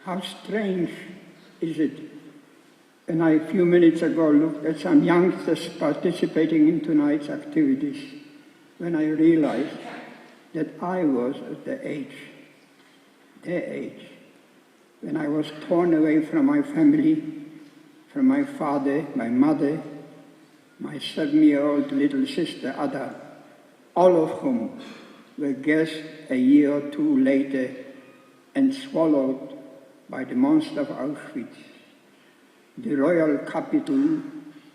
How strange is it when I a few minutes ago looked at some youngsters participating in tonight's activities, when I realized that I was at their age, when I was torn away from my family, from my father, my mother, my 7-year-old little sister Ada, all of whom were gassed a year or two later and swallowed by the monster of Auschwitz, the royal capital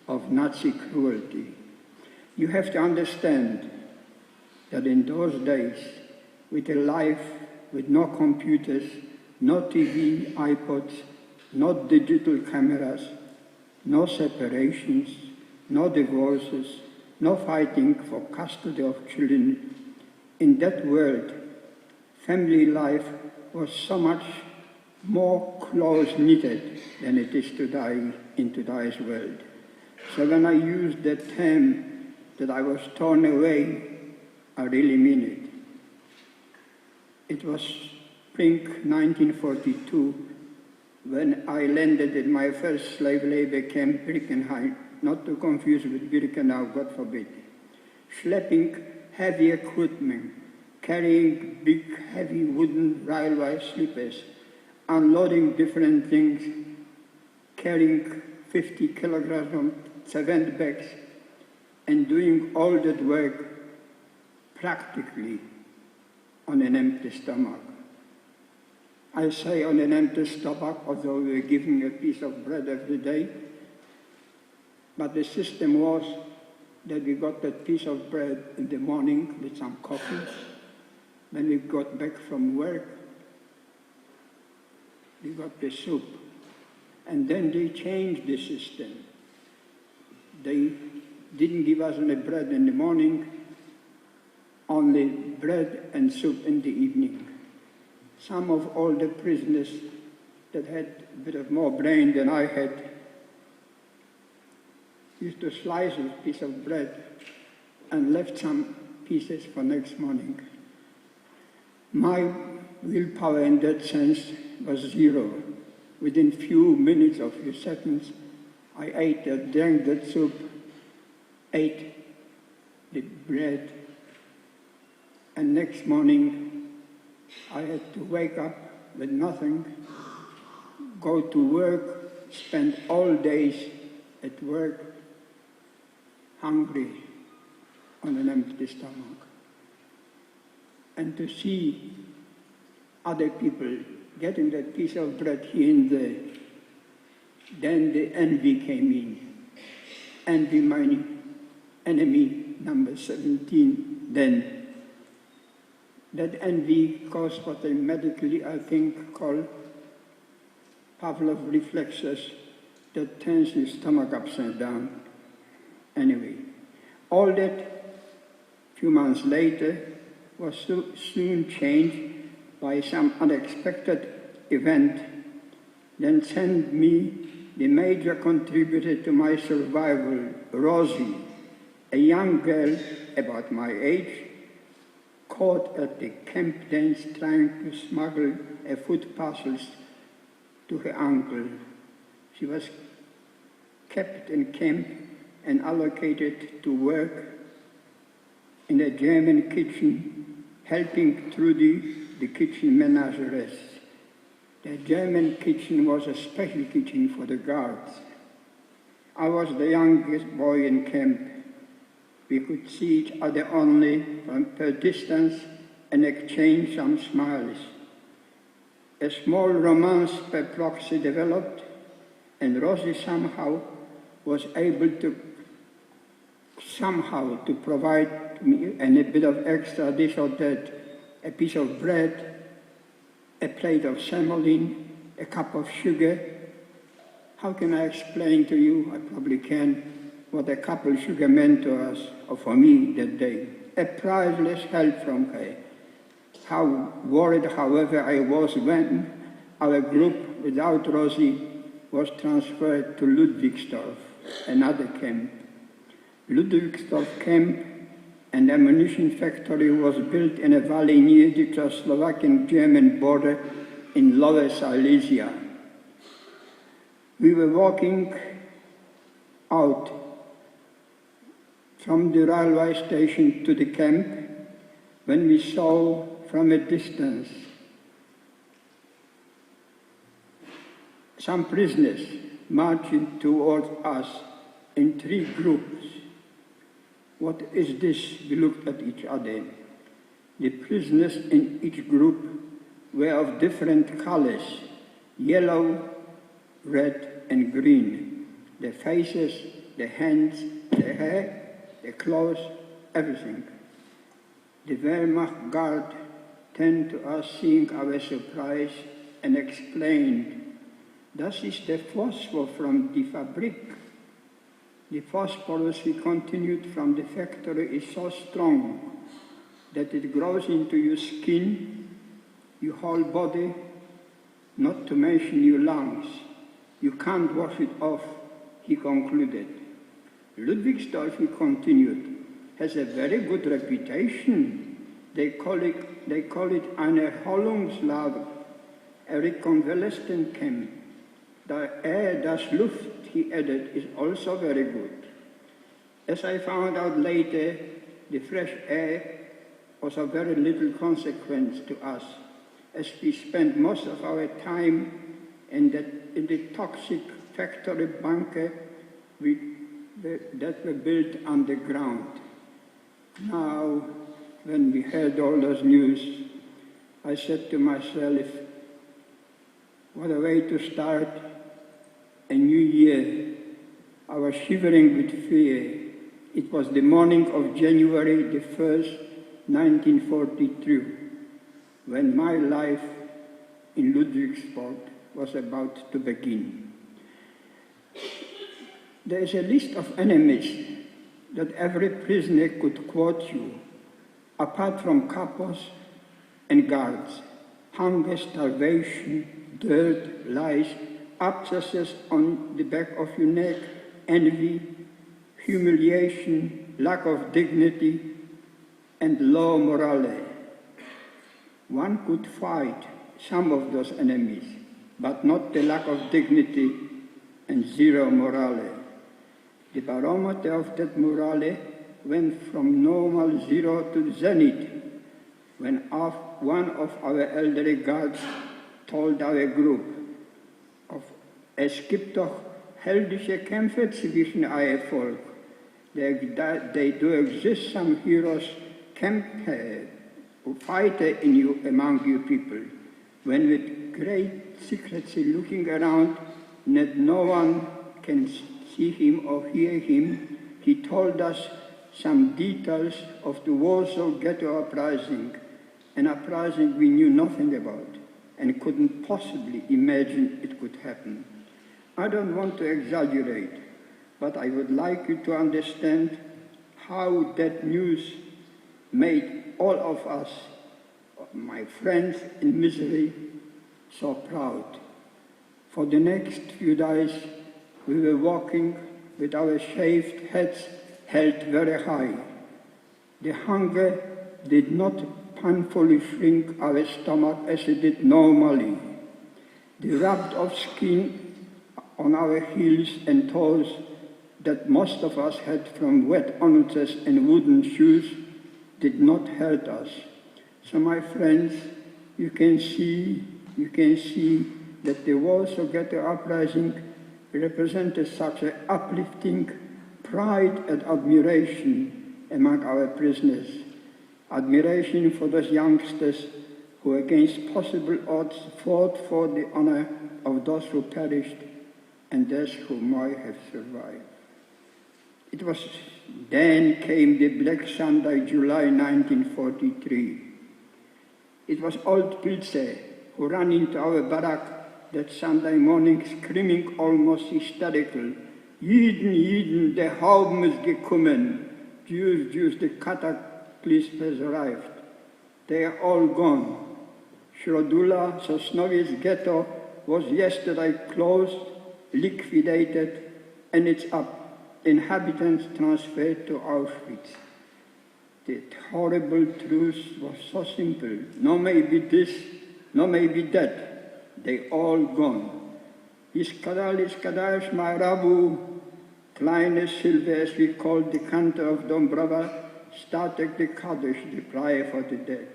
of Nazi cruelty. You have to understand that in those days, with a life with no computers, no TV, iPods, no digital cameras, no separations, no divorces, no fighting for custody of children, in that world, family life was so much more close-knitted than it is today in today's world. So when I used that term that I was torn away, I really mean it. It was spring 1942 when I landed at my first slave labor camp, Birkenheim, not to confuse with Birkenau, God forbid, schlepping heavy equipment, carrying big, heavy wooden railway sleepers, unloading different things, carrying 50 kilograms of cement bags, and doing all that work practically on an empty stomach. I say on an empty stomach, although we were giving a piece of bread every day, but the system was that we got that piece of bread in the morning with some coffee. When we got back from work, we got the soup. And then they changed the system. They didn't give us any bread in the morning, only bread and soup in the evening. Some of all the prisoners that had a bit of more brain than I had used to slice a piece of bread and left some pieces for next morning. My willpower in that sense was zero. Within few minutes or few seconds, I ate that, drank that soup, ate the bread, and next morning I had to wake up with nothing, go to work, spend all days at work, hungry, on an empty stomach. And to see other people getting that piece of bread here and there, then the envy came in. Envy, my enemy, number 17, then. That envy caused what they medically, I think, call Pavlov reflexes that turns your stomach upside down. Anyway, all that, few months later, was soon changed by some unexpected event, then sent me the major contributor to my survival, Rosie, a young girl about my age, caught at the camp dance trying to smuggle a food parcels to her uncle. She was kept in camp and allocated to work in a German kitchen, helping Trudy, the kitchen menageress. The German kitchen was a special kitchen for the guards. I was the youngest boy in camp. We could see each other only from per distance and exchange some smiles. A small romance per proxy developed, and Rosie somehow was able to provide me a bit of extra this or that, a piece of bread, a plate of semolina, a cup of sugar. How can I explain to you, I probably can, what a cup of sugar meant to us, or for me that day? A priceless help from her. How worried, however, I was when our group, without Rosie, was transferred to Ludwigsdorf, another camp. Ludwigsdorf camp, an ammunition factory, was built in a valley near the Czechoslovakian-German border in Lower Silesia. We were walking out from the railway station to the camp when we saw from a distance some prisoners marching towards us in 3 groups. What is this? We looked at each other. The prisoners in each group were of different colors, yellow, red, and green. Their faces, their hands, their hair, their clothes, everything. The Wehrmacht guard turned to us, seeing our surprise, and explained, "Das ist der Phosphor from the Fabrik." The phosphorus, he continued, from the factory is so strong that it grows into your skin, your whole body, not to mention your lungs. You can't wash it off, he concluded. Ludwigsdorf, he continued, has a very good reputation. They call it eine Erholungslager, a reconvalescent camp. The air, das Luft, he added, is also very good. As I found out later, the fresh air was of very little consequence to us, as we spent most of our time in the toxic factory bunker that were built underground. Now, when we heard all those news, I said to myself, what a way to start a new year. I was shivering with fear. It was the morning of January the 1st, 1942, when my life in Ludwigsburg was about to begin. There is a list of enemies that every prisoner could quote you, apart from capos and guards: hunger, starvation, dirt, lies, abscesses on the back of your neck, envy, humiliation, lack of dignity, and low morale. One could fight some of those enemies, but not the lack of dignity and zero morale. The barometer of that morale went from normal 0 to zenith when one of our elderly guards told our group, es gibt doch heldische Kämpfe zwischen euer Volk. They do exist some heroes, who fight among you people. When with great secrecy looking around, that no one can see him or hear him, he told us some details of the Warsaw Ghetto uprising, an uprising we knew nothing about and couldn't possibly imagine it could happen. I don't want to exaggerate, but I would like you to understand how that news made all of us, my friends in misery, so proud. For the next few days, we were walking with our shaved heads held very high. The hunger did not painfully shrink our stomach as it did normally. The rubbed-off skin on our heels and toes that most of us had from wet onuses and wooden shoes did not hurt us. So my friends, you can see that the Warsaw Ghetto uprising represented such an uplifting pride and admiration among our prisoners. Admiration for those youngsters who, against possible odds, fought for the honor of those who perished and those who might have survived. It was then came the Black Sunday, July 1943. It was old Pilze who ran into our barrack that Sunday morning screaming almost hysterical, Jeden, Jeden, der Hauben ist gekommen. Jews, Jews, the cataclysm has arrived. They are all gone. Środula, Sosnowiec ghetto, was yesterday closed, liquidated, and its inhabitants transferred to Auschwitz. The horrible truth was so simple. No maybe this, no maybe that. they all gone. Iskadash, my Rabu, Kleine Silve, as we called the cantor of Dombrava, started the Kaddish, the prayer for the dead.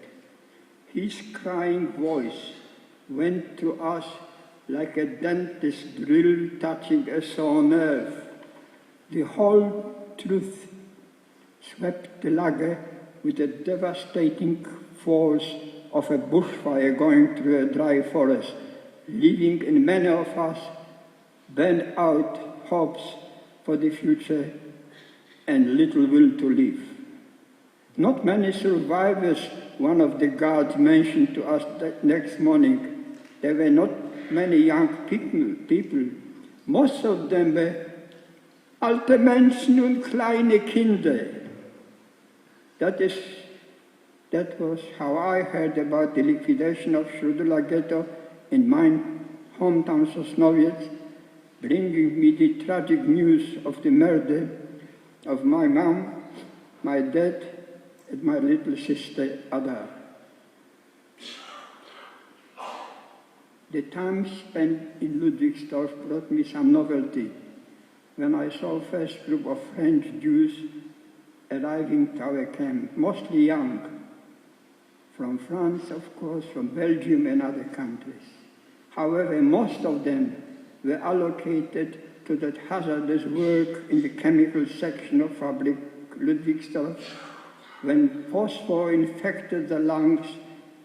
His crying voice went to us like a dentist drill touching a sore nerve. The whole truth swept the Lage with the devastating force of a bushfire going through a dry forest, leaving in many of us burnt out hopes for the future and little will to live. Not many survivors, one of the guards mentioned to us that next morning. There were not many young people. Most of them were alte Menschen und kleine Kinder. That was how I heard about the liquidation of Shrudula Ghetto in my hometown Sosnowiec, bringing me the tragic news of the murder of my mom, my dad, and my little sister Ada. The time spent in Ludwigsdorf brought me some novelty when I saw the first group of French Jews arriving to our camp, mostly young, from France, of course, from Belgium and other countries. However, most of them were allocated to that hazardous work in the chemical section of Fabrik Ludwigsdorf, when phosphor infected the lungs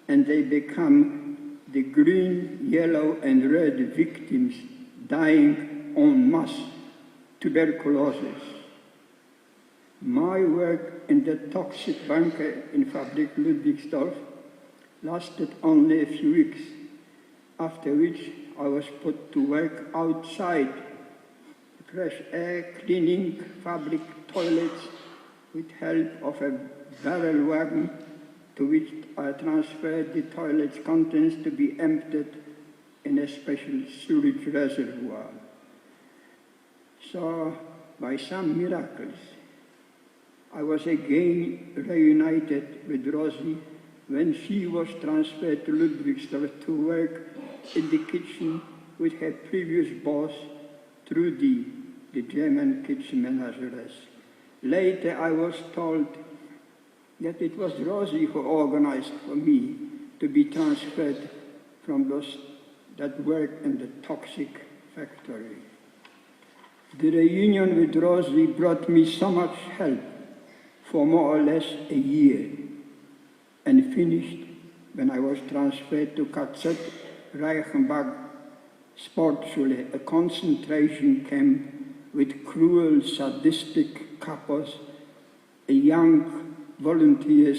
and they become the green, yellow, and red victims dying en masse, tuberculosis. My work in the toxic bunker in Fabrik Ludwigsdorf lasted only a few weeks, after which I was put to work outside, fresh air, cleaning Fabrik toilets with help of a barrel wagon to which I transferred the toilet's contents to be emptied in a special sewage reservoir. So, by some miracles, I was again reunited with Rosie when she was transferred to Ludwigsdorf to work in the kitchen with her previous boss, Trudy, the German kitchen manageress. Later I was told that it was Rosie who organized for me to be transferred from that work in the toxic factory. The reunion with Rosie brought me so much help for more or less a year, and finished when I was transferred to KZ Reichenbach Sportschule, a concentration camp with cruel, sadistic couples, young volunteers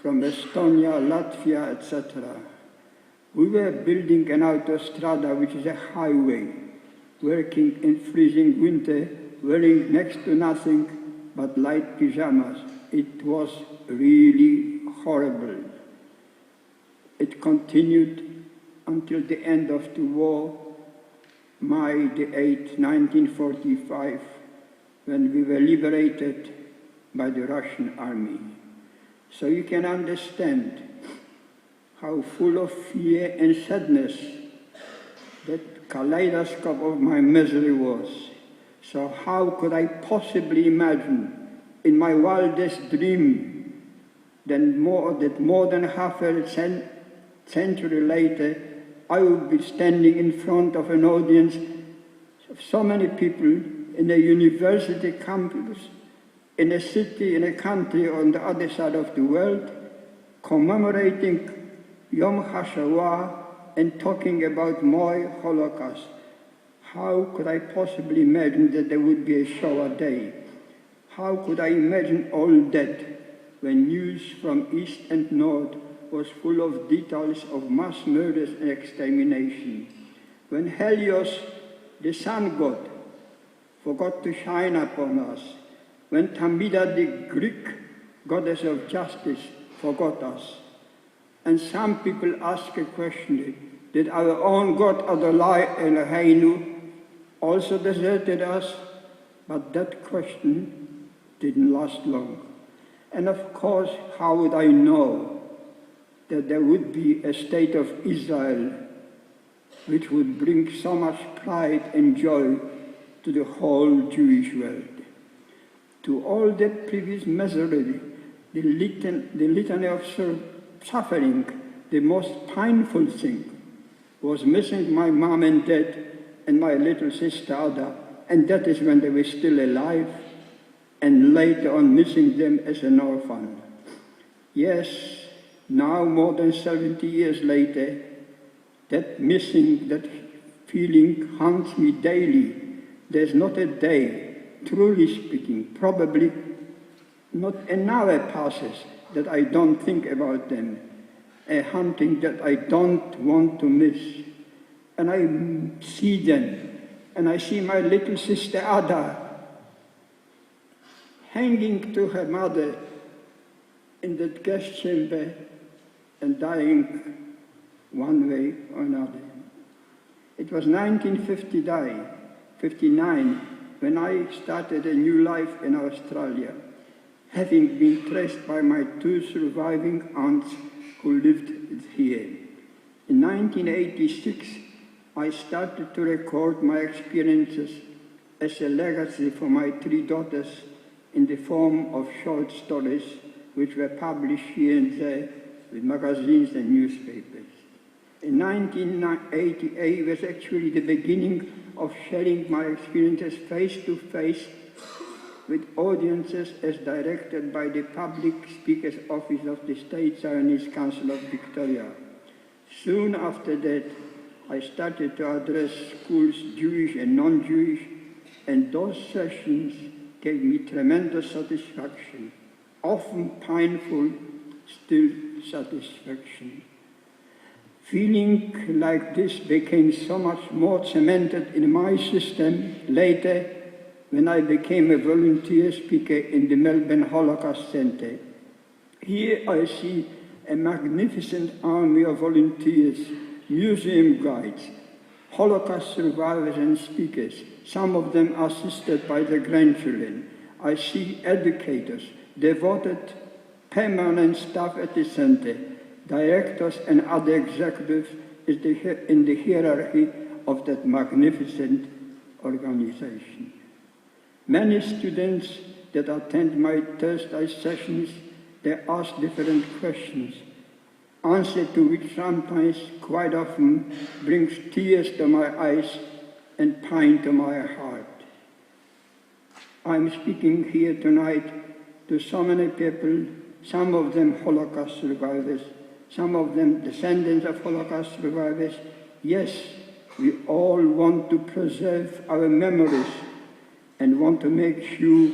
from Estonia, Latvia, etc. We were building an autostrada, which is a highway, working in freezing winter, wearing next to nothing but light pajamas. It was really horrible. It continued until the end of the war, May the 8th, 1945, when we were liberated by the Russian army. So you can understand how full of fear and sadness that kaleidoscope of my misery was. So how could I possibly imagine in my wildest dream that more than half a century later I would be standing in front of an audience of so many people in a university campus, in a city, in a country on the other side of the world, commemorating Yom HaShoah and talking about my Holocaust. How could I possibly imagine that there would be a Shoah day? How could I imagine all that when news from East and North was full of details of mass murders and extermination? When Helios, the sun god, forgot to shine upon us, when Tamida, the Greek goddess of justice, forgot us. And some people ask a question, did our own God Adonai Eloheinu also deserted us? But that question didn't last long. And of course, how would I know that there would be a state of Israel which would bring so much pride and joy to the whole Jewish world. To all that previous misery, the litany of suffering, the most painful thing was missing my mom and dad and my little sister Ada, and that is when they were still alive, and later on missing them as an orphan. Yes, now more than 70 years later, that missing, that feeling haunts me daily. There's not a day, truly speaking, probably not an hour passes that I don't think about them, a haunting that I don't want to miss. And I see them, and I see my little sister Ada hanging to her mother in that gas chamber and dying one way or another. It was 1959 when I started a new life in Australia, having been traced by my two surviving aunts who lived here. In 1986, I started to record my experiences as a legacy for my three daughters in the form of short stories which were published here and there with magazines and newspapers. In 1988 was actually the beginning of sharing my experiences face-to-face with audiences as directed by the Public Speaker's Office of the State Zionist Council of Victoria. Soon after that, I started to address schools, Jewish and non-Jewish, and those sessions gave me tremendous satisfaction, often painful, still satisfaction. Feeling like this became so much more cemented in my system later when I became a volunteer speaker in the Melbourne Holocaust Centre. Here I see a magnificent army of volunteers, museum guides, Holocaust survivors and speakers, some of them assisted by their grandchildren. I see educators, devoted permanent staff at the centre, directors and other executives in the hierarchy of that magnificent organization. Many students that attend my Thursday sessions, they ask different questions, answer to which sometimes, quite often, brings tears to my eyes and pain to my heart. I'm speaking here tonight to so many people, some of them Holocaust survivors, some of them descendants of Holocaust survivors. Yes, we all want to preserve our memories and want to make sure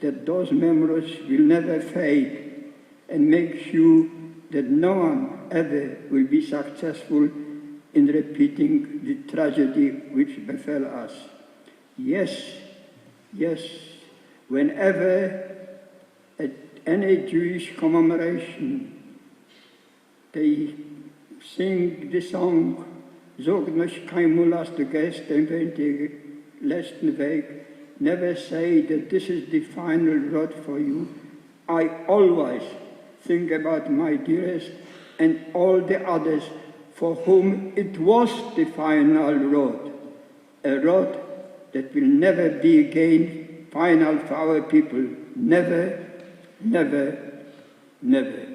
that those memories will never fade, and make sure that no one ever will be successful in repeating the tragedy which befell us. Yes, whenever at any Jewish commemoration they sing the song "Sag nicht kein Mulas du gehst den letzten Weg," never say that this is the final road for you. I always think about my dearest and all the others for whom it was the final road, a road that will never be again final for our people. Never, never, never.